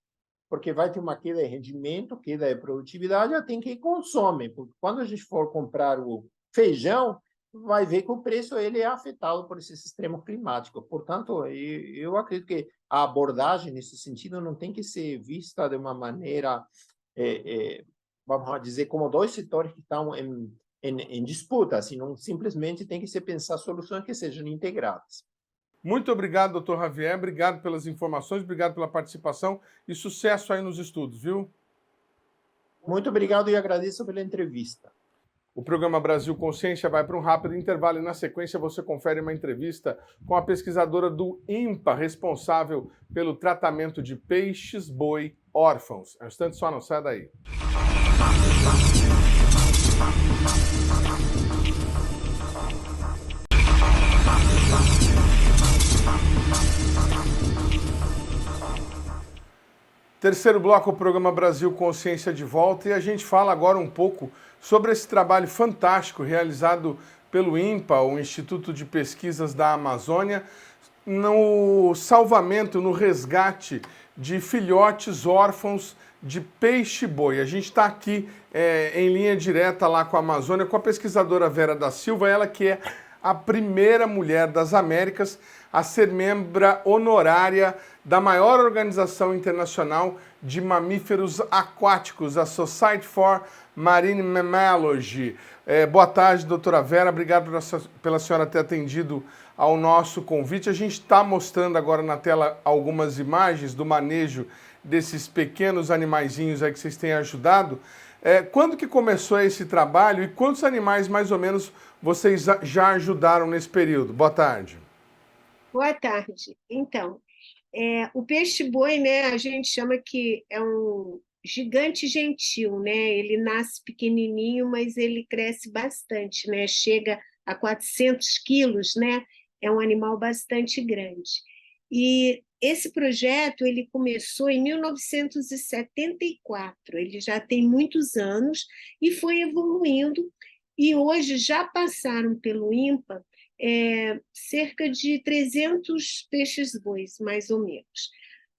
porque vai ter uma queda de rendimento, queda de produtividade, até quem consome, porque quando a gente for comprar o feijão, vai ver que o preço ele é afetado por esse sistema climático. Portanto, eu acredito que a abordagem nesse sentido não tem que ser vista de uma maneira, vamos dizer, como dois setores que estão em disputa, assim, não simplesmente tem que se pensar soluções que sejam integradas. Muito obrigado, doutor Javier. Obrigado pelas informações, obrigado pela participação e sucesso aí nos estudos, viu? Muito obrigado e agradeço pela entrevista. O programa Brasil Consciência vai para um rápido intervalo e, na sequência, você confere uma entrevista com a pesquisadora do INPA, responsável pelo tratamento de peixes-boi órfãos. É um instante só, não sai daí. Terceiro bloco, o programa Brasil Consciência de volta, e a gente fala agora um pouco sobre esse trabalho fantástico realizado pelo INPA, o Instituto de Pesquisas da Amazônia, no salvamento, no resgate de filhotes órfãos de peixe-boi. A gente está aqui em linha direta lá com a Amazônia, com a pesquisadora Vera da Silva, ela que é a primeira mulher das Américas a ser membra honorária da maior organização internacional de mamíferos aquáticos, a Society for Marine Mammalogy. Boa tarde, doutora Vera, obrigado pela senhora ter atendido ao nosso convite. A gente está mostrando agora na tela algumas imagens do manejo desses pequenos animaizinhos aí que vocês têm ajudado. Quando que começou esse trabalho e quantos animais mais ou menos vocês já ajudaram nesse período? Boa tarde. Boa tarde. Então, o peixe-boi, né, a gente chama que é um gigante gentil, né? Ele nasce pequenininho, mas ele cresce bastante, né? Chega a 400 quilos, né? É um animal bastante grande. E esse projeto ele começou em 1974, ele já tem muitos anos e foi evoluindo, e hoje já passaram pelo INPA cerca de 300 peixes-bois, mais ou menos.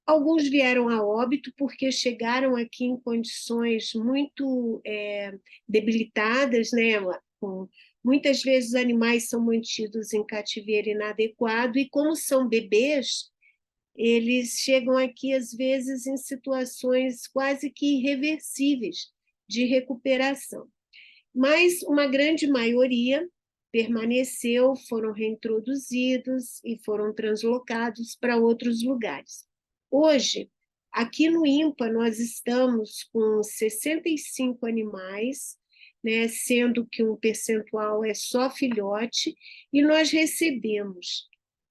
Alguns vieram a óbito porque chegaram aqui em condições muito debilitadas, né? Muitas vezes os animais são mantidos em cativeiro inadequado e, como são bebês, eles chegam aqui, às vezes, em situações quase que irreversíveis de recuperação. Mas uma grande maioria permaneceu, foram reintroduzidos e foram translocados para outros lugares. Hoje, aqui no INPA, nós estamos com 65 animais, né, sendo que um percentual é só filhote, e nós recebemos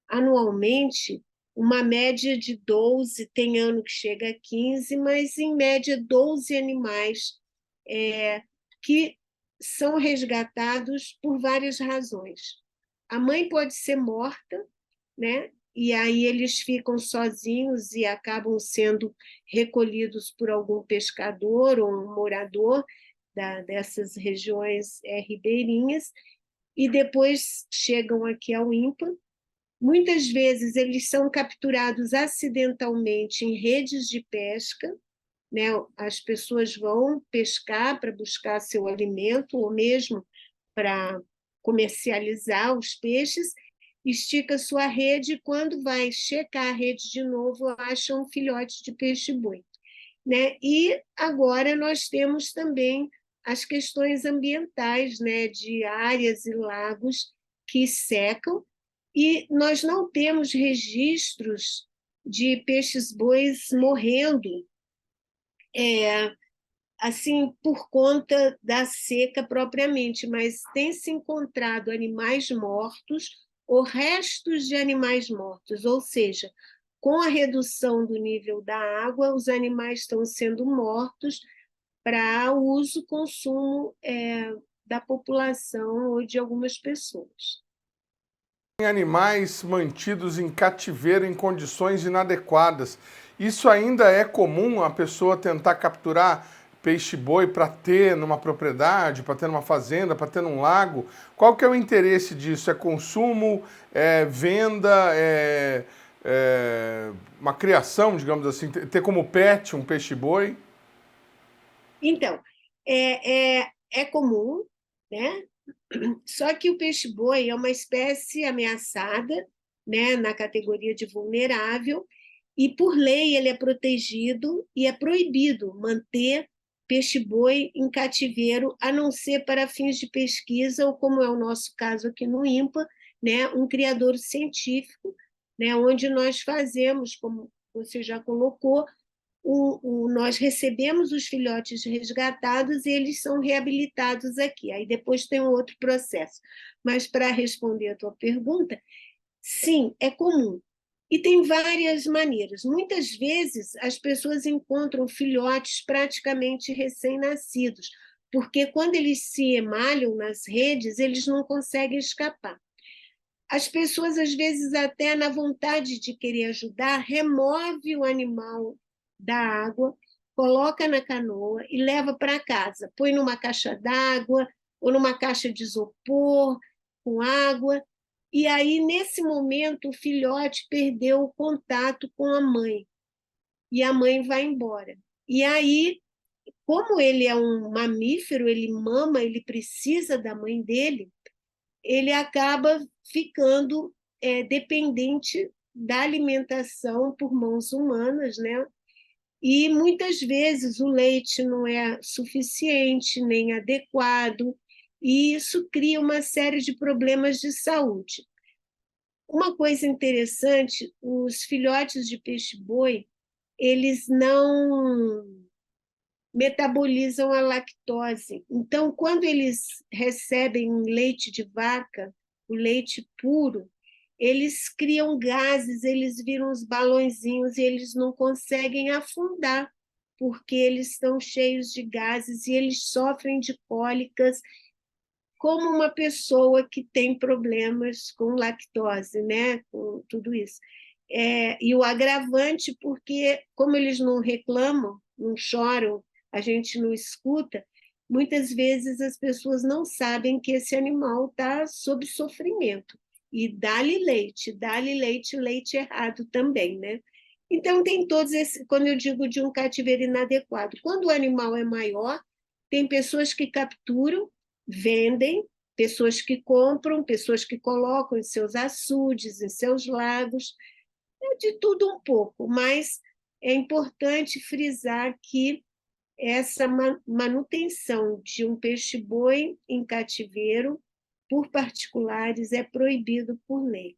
anualmente uma média de 12, tem ano que chega a 15, mas em média 12 animais que são resgatados por várias razões. A mãe pode ser morta, né? E aí eles ficam sozinhos e acabam sendo recolhidos por algum pescador ou um morador dessas regiões ribeirinhas, e depois chegam aqui ao INPA, Muitas vezes eles são capturados acidentalmente em redes de pesca, né? As pessoas vão pescar para buscar seu alimento ou mesmo para comercializar os peixes, estica sua rede e quando vai checar a rede de novo, acha um filhote de peixe-boi, né? E agora nós temos também as questões ambientais, né, de áreas e lagos que secam, e nós não temos registros de peixes-bois morrendo, assim, por conta da seca propriamente, mas tem se encontrado animais mortos ou restos de animais mortos, ou seja, com a redução do nível da água, os animais estão sendo mortos para uso, consumo da população ou de algumas pessoas. Animais mantidos em cativeiro em condições inadequadas. Isso ainda é comum, a pessoa tentar capturar peixe-boi para ter numa propriedade, para ter numa fazenda, para ter num lago? Qual que é o interesse disso? É consumo, é venda, uma criação, digamos assim, ter como pet um peixe-boi? Então, é comum, né? Só que o peixe-boi é uma espécie ameaçada, né, na categoria de vulnerável, e por lei ele é protegido e é proibido manter peixe-boi em cativeiro, a não ser para fins de pesquisa, ou como é o nosso caso aqui no INPA, né, um criador científico, né, onde nós fazemos, como você já colocou, nós recebemos os filhotes resgatados e eles são reabilitados aqui. Aí depois tem um outro processo. Mas, para responder a tua pergunta, sim, é comum. E tem várias maneiras. Muitas vezes as pessoas encontram filhotes praticamente recém-nascidos, porque quando eles se emalham nas redes, eles não conseguem escapar. As pessoas, às vezes, até na vontade de querer ajudar, remove o animal da água, coloca na canoa e leva para casa. Põe numa caixa d'água ou numa caixa de isopor com água. E aí, nesse momento, o filhote perdeu o contato com a mãe. E a mãe vai embora. E aí, como ele é um mamífero, ele mama, ele precisa da mãe dele, ele acaba ficando dependente da alimentação por mãos humanas, né? E muitas vezes o leite não é suficiente nem adequado, e isso cria uma série de problemas de saúde. Uma coisa interessante, os filhotes de peixe-boi, eles não metabolizam a lactose. Então, quando eles recebem leite de vaca, o leite puro, eles criam gases, eles viram os balõezinhos e eles não conseguem afundar, porque eles estão cheios de gases e eles sofrem de cólicas, como uma pessoa que tem problemas com lactose, né? Com tudo isso. E o agravante, porque como eles não reclamam, não choram, a gente não escuta, muitas vezes as pessoas não sabem que esse animal está sob sofrimento. E dá-lhe leite, leite errado também, né? Então, tem todos esses, quando eu digo de um cativeiro inadequado. Quando o animal é maior, tem pessoas que capturam, vendem, pessoas que compram, pessoas que colocam em seus açudes, em seus lagos, de tudo um pouco, mas é importante frisar que essa manutenção de um peixe-boi em cativeiro por particulares é proibido por lei.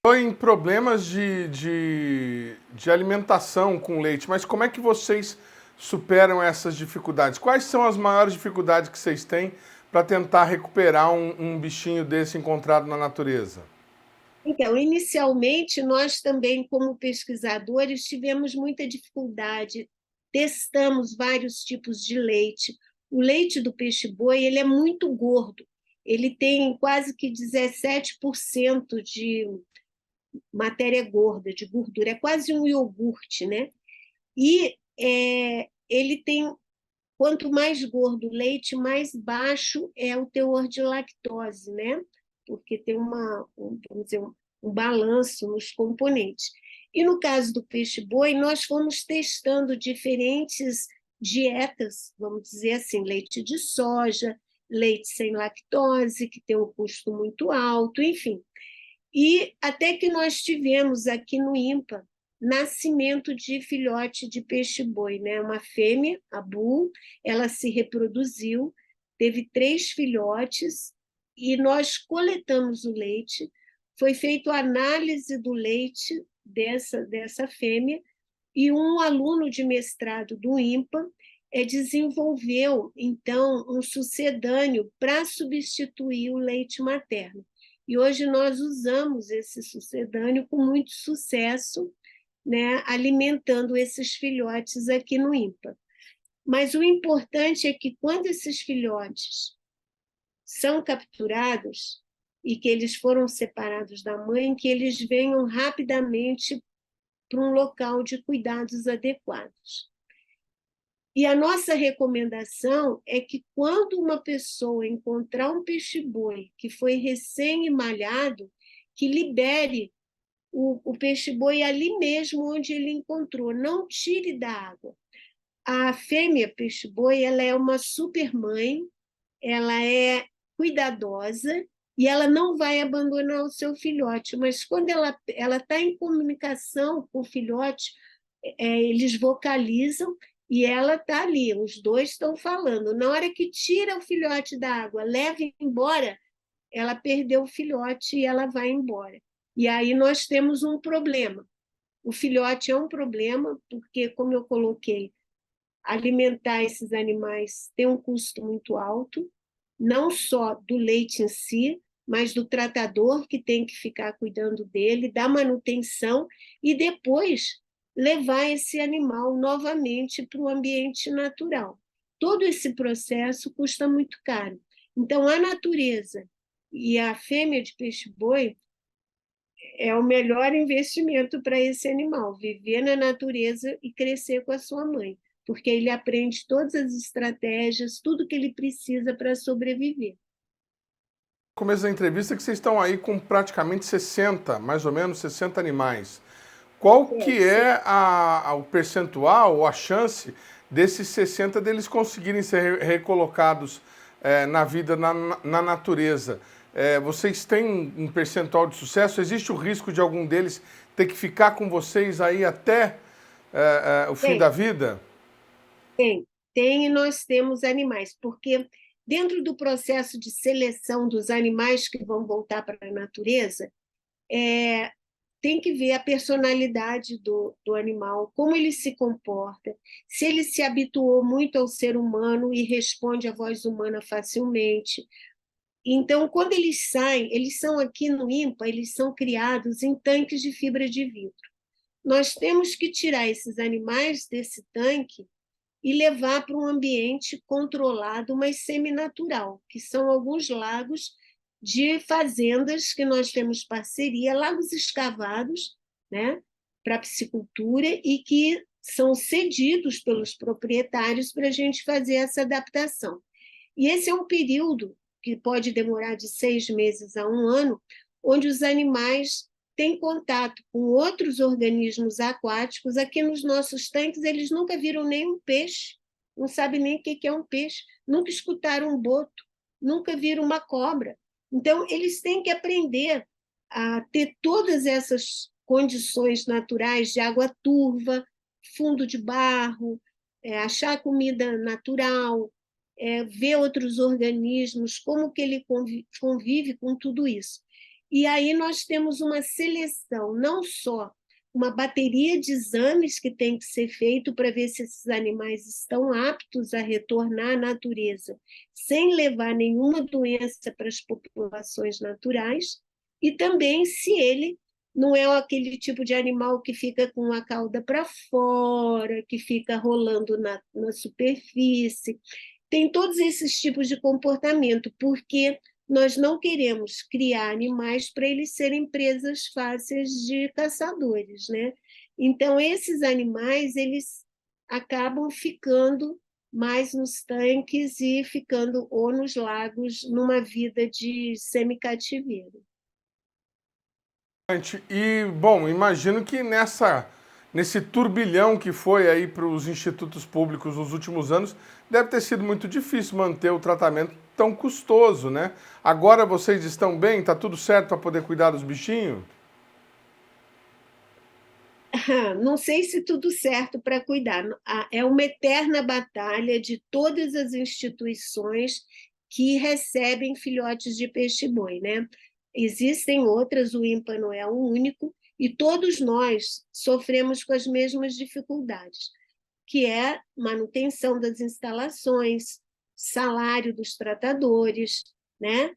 Em problemas de alimentação com leite, mas como é que vocês superam essas dificuldades? Quais são as maiores dificuldades que vocês têm para tentar recuperar um bichinho desse encontrado na natureza? Então, inicialmente, nós também, como pesquisadores, tivemos muita dificuldade, testamos vários tipos de leite. O leite do peixe-boi ele é muito gordo, ele tem quase que 17% de matéria gorda, de gordura, é quase um iogurte, né? E ele tem, quanto mais gordo o leite, mais baixo é o teor de lactose, né? porque tem vamos dizer, um balanço nos componentes. E no caso do peixe-boi, nós fomos testando diferentes dietas, vamos dizer assim, leite de soja, leite sem lactose, que tem um custo muito alto, enfim. E até que nós tivemos aqui no INPA nascimento de filhote de peixe-boi, né? Uma fêmea, a Bull, ela se reproduziu, teve 3 filhotes, e nós coletamos o leite, foi feita a análise do leite dessa fêmea, e um aluno de mestrado do INPA desenvolveu, então, um sucedâneo para substituir o leite materno. E hoje nós usamos esse sucedâneo com muito sucesso, né, alimentando esses filhotes aqui no INPA. Mas o importante é que, quando esses filhotes são capturados e que eles foram separados da mãe, que eles venham rapidamente para um local de cuidados adequados. E a nossa recomendação é que, quando uma pessoa encontrar um peixe-boi que foi recém-emalhado, que libere o peixe-boi ali mesmo onde ele encontrou, não tire da água. A fêmea peixe-boi, ela é uma super mãe, ela é cuidadosa e ela não vai abandonar o seu filhote, mas quando ela está em comunicação com o filhote, eles vocalizam e ela está ali, os dois estão falando. Na hora que tira o filhote da água, leva embora, ela perdeu o filhote e ela vai embora. E aí nós temos um problema. O filhote é um problema, porque, como eu coloquei, alimentar esses animais tem um custo muito alto, não só do leite em si, mas do tratador, que tem que ficar cuidando dele, da manutenção, e depois levar esse animal novamente para o ambiente natural. Todo esse processo custa muito caro. Então, a natureza e a fêmea de peixe-boi é o melhor investimento para esse animal, viver na natureza e crescer com a sua mãe, porque ele aprende todas as estratégias, tudo que ele precisa para sobreviver. No começo da entrevista que vocês estão aí com praticamente 60, mais ou menos 60 animais. Qual que é o percentual ou a chance desses 60 deles conseguirem ser recolocados na vida, na natureza? Vocês têm um percentual de sucesso? Existe o risco de algum deles ter que ficar com vocês aí até o fim da vida? Tem, e nós temos animais, porque dentro do processo de seleção dos animais que vão voltar para a natureza, tem que ver a personalidade do animal, como ele se comporta, se ele se habituou muito ao ser humano e responde à voz humana facilmente. Então, quando eles saem, eles são aqui no INPA, eles são criados em tanques de fibra de vidro. Nós temos que tirar esses animais desse tanque e levar para um ambiente controlado, mas seminatural, que são alguns lagos de fazendas que nós temos parceria, lagos escavados, né, para piscicultura, e que são cedidos pelos proprietários para a gente fazer essa adaptação. E esse é um período que pode demorar de 6 meses a 1 ano, onde os animais têm contato com outros organismos aquáticos. Aqui nos nossos tanques, eles nunca viram nenhum peixe, não sabem nem o que é um peixe, nunca escutaram um boto, nunca viram uma cobra. Então, eles têm que aprender a ter todas essas condições naturais de água turva, fundo de barro, achar comida natural, ver outros organismos, como que ele convive com tudo isso. E aí nós temos uma seleção, não só uma bateria de exames que tem que ser feito para ver se esses animais estão aptos a retornar à natureza, sem levar nenhuma doença para as populações naturais, e também se ele não é aquele tipo de animal que fica com a cauda para fora, que fica rolando na superfície. Tem todos esses tipos de comportamento, porque nós não queremos criar animais para eles serem presas fáceis de caçadores, né? Então, esses animais, eles acabam ficando mais nos tanques e ficando ou nos lagos numa vida de semicativeiro. E, bom, imagino que nesse turbilhão que foi aí para os institutos públicos nos últimos anos, deve ter sido muito difícil manter o tratamento tão custoso, né? Agora vocês estão bem? Tá tudo certo para poder cuidar dos bichinhos? Não sei se tudo certo para cuidar. É uma eterna batalha de todas as instituições que recebem filhotes de peixe-boi, né? Existem outras, o INPA não é o único, e todos nós sofremos com as mesmas dificuldades, que é manutenção das instalações, salário dos tratadores, né?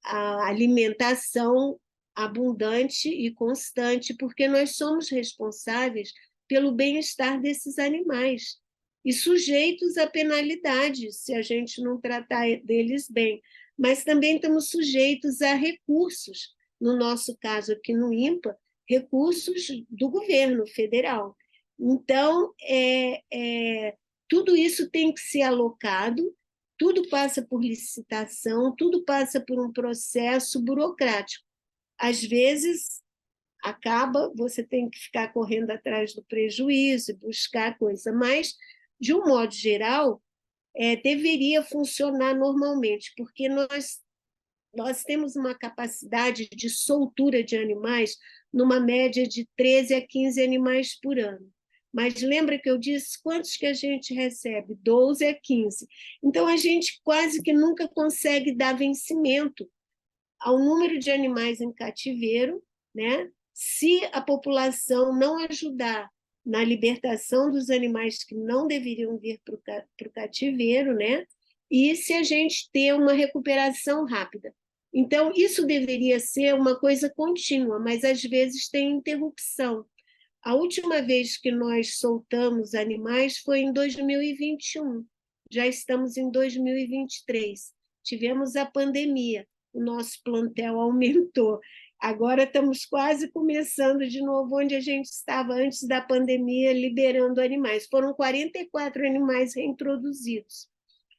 A alimentação abundante e constante, porque nós somos responsáveis pelo bem-estar desses animais e sujeitos a penalidades se a gente não tratar deles bem, mas também estamos sujeitos a recursos, no nosso caso aqui no INPA, recursos do governo federal. Então, tudo isso tem que ser alocado, tudo passa por licitação, tudo passa por um processo burocrático. Às vezes, você tem que ficar correndo atrás do prejuízo, buscar coisa, mas, de um modo geral, deveria funcionar normalmente, porque nós temos uma capacidade de soltura de animais numa média de 13 a 15 animais por ano. Mas lembra que eu disse quantos que a gente recebe? 12 a 15. Então, a gente quase que nunca consegue dar vencimento ao número de animais em cativeiro, né? Se a população não ajudar na libertação dos animais que não deveriam vir para o cativeiro, né? E se a gente ter uma recuperação rápida. Então, isso deveria ser uma coisa contínua, mas às vezes tem interrupção. A última vez que nós soltamos animais foi em 2021, já estamos em 2023. Tivemos a pandemia, o nosso plantel aumentou. Agora estamos quase começando de novo onde a gente estava antes da pandemia, liberando animais. Foram 44 animais reintroduzidos.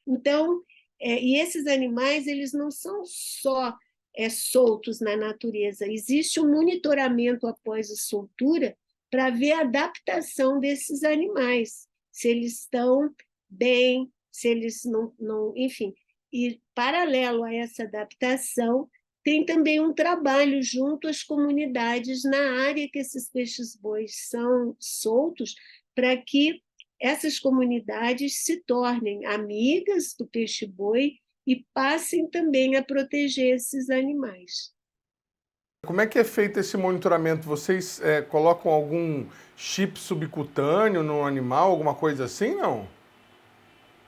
Então, e esses animais, eles não são só soltos na natureza. Existe um monitoramento após a soltura para ver a adaptação desses animais, se eles estão bem, se eles não, enfim. E, paralelo a essa adaptação, tem também um trabalho junto às comunidades na área que esses peixes-bois são soltos, para que essas comunidades se tornem amigas do peixe-boi e passem também a proteger esses animais. Como é que é feito esse monitoramento? Vocês colocam algum chip subcutâneo no animal, alguma coisa assim, não?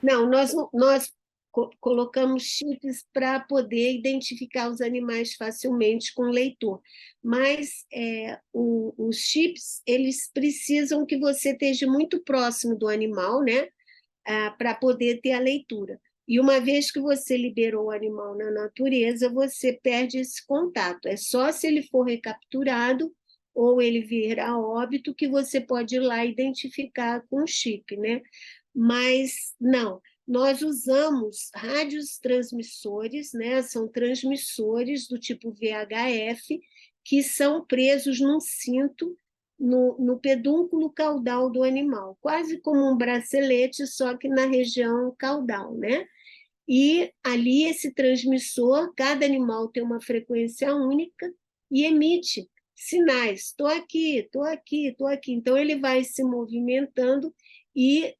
Não, nós colocamos chips para poder identificar os animais facilmente com leitor, mas os chips, eles precisam que você esteja muito próximo do animal, né, para poder ter a leitura. E uma vez que você liberou o animal na natureza, você perde esse contato. É só se ele for recapturado ou ele vir a óbito que você pode ir lá identificar com o chip, né? Mas não, nós usamos rádios transmissores, né? São transmissores do tipo VHF, que são presos num cinto no pedúnculo caudal do animal, quase como um bracelete, só que na região caudal, né? E ali esse transmissor, cada animal tem uma frequência única e emite sinais, estou aqui, estou aqui, estou aqui. Então ele vai se movimentando e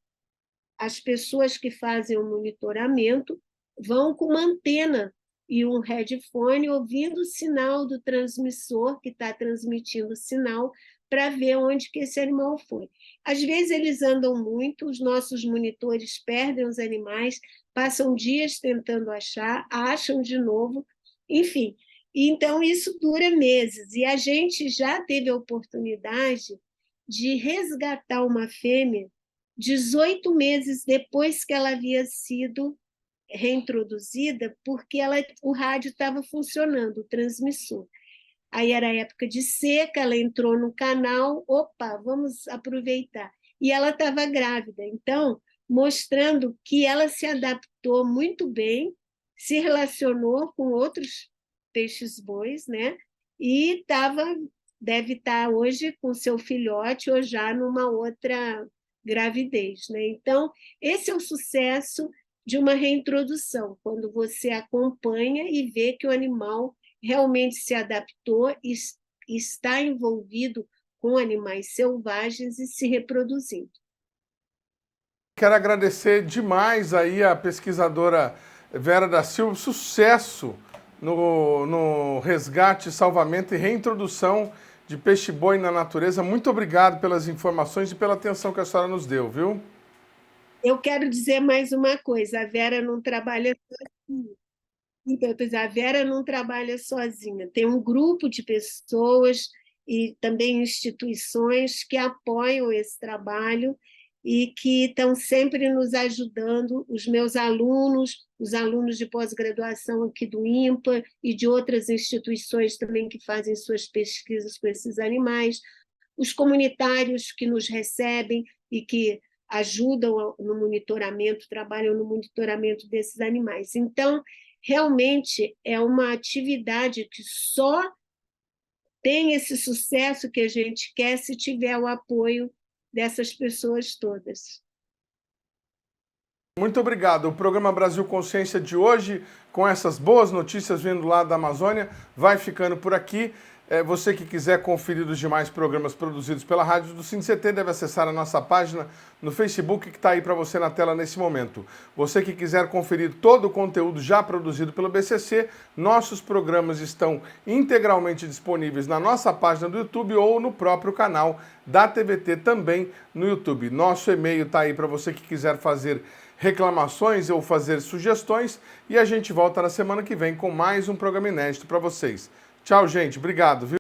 as pessoas que fazem o monitoramento vão com uma antena e um headphone ouvindo o sinal do transmissor que está transmitindo o sinal para ver onde que esse animal foi. Às vezes eles andam muito, os nossos monitores perdem os animais, passam dias tentando achar, acham de novo, enfim. Então isso dura meses e a gente já teve a oportunidade de resgatar uma fêmea 18 meses depois que ela havia sido reintroduzida, porque o rádio estava funcionando, o transmissor. Aí era época de seca, ela entrou no canal, opa, vamos aproveitar. E ela estava grávida, então mostrando que ela se adaptou muito bem, se relacionou com outros peixes-bois, né? E deve estar hoje com seu filhote ou já numa outra gravidez, né? Então, esse é o sucesso de uma reintrodução, quando você acompanha e vê que o animal realmente se adaptou e está envolvido com animais selvagens e se reproduzindo. Quero agradecer demais aí a pesquisadora Vera da Silva, sucesso no resgate, salvamento e reintrodução de peixe-boi na natureza. Muito obrigado pelas informações e pela atenção que a senhora nos deu, viu? Eu quero dizer mais uma coisa, a Vera não trabalha sozinha. Então, a Vera não trabalha sozinha, tem um grupo de pessoas e também instituições que apoiam esse trabalho e que estão sempre nos ajudando, os meus alunos, os alunos de pós-graduação aqui do INPA e de outras instituições também que fazem suas pesquisas com esses animais, os comunitários que nos recebem e que ajudam no monitoramento, trabalham no monitoramento desses animais. Então, realmente é uma atividade que só tem esse sucesso que a gente quer se tiver o apoio dessas pessoas todas. Muito obrigado. O programa Brasil Consciência de hoje, com essas boas notícias vindo lá da Amazônia, vai ficando por aqui. Você que quiser conferir os demais programas produzidos pela Rádio do SINDCT deve acessar a nossa página no Facebook que está aí para você na tela nesse momento. Você que quiser conferir todo o conteúdo já produzido pelo BCC, nossos programas estão integralmente disponíveis na nossa página do YouTube ou no próprio canal da TVT também no YouTube. Nosso e-mail está aí para você que quiser fazer reclamações ou fazer sugestões e a gente volta na semana que vem com mais um programa inédito para vocês. Tchau, gente. Obrigado, viu?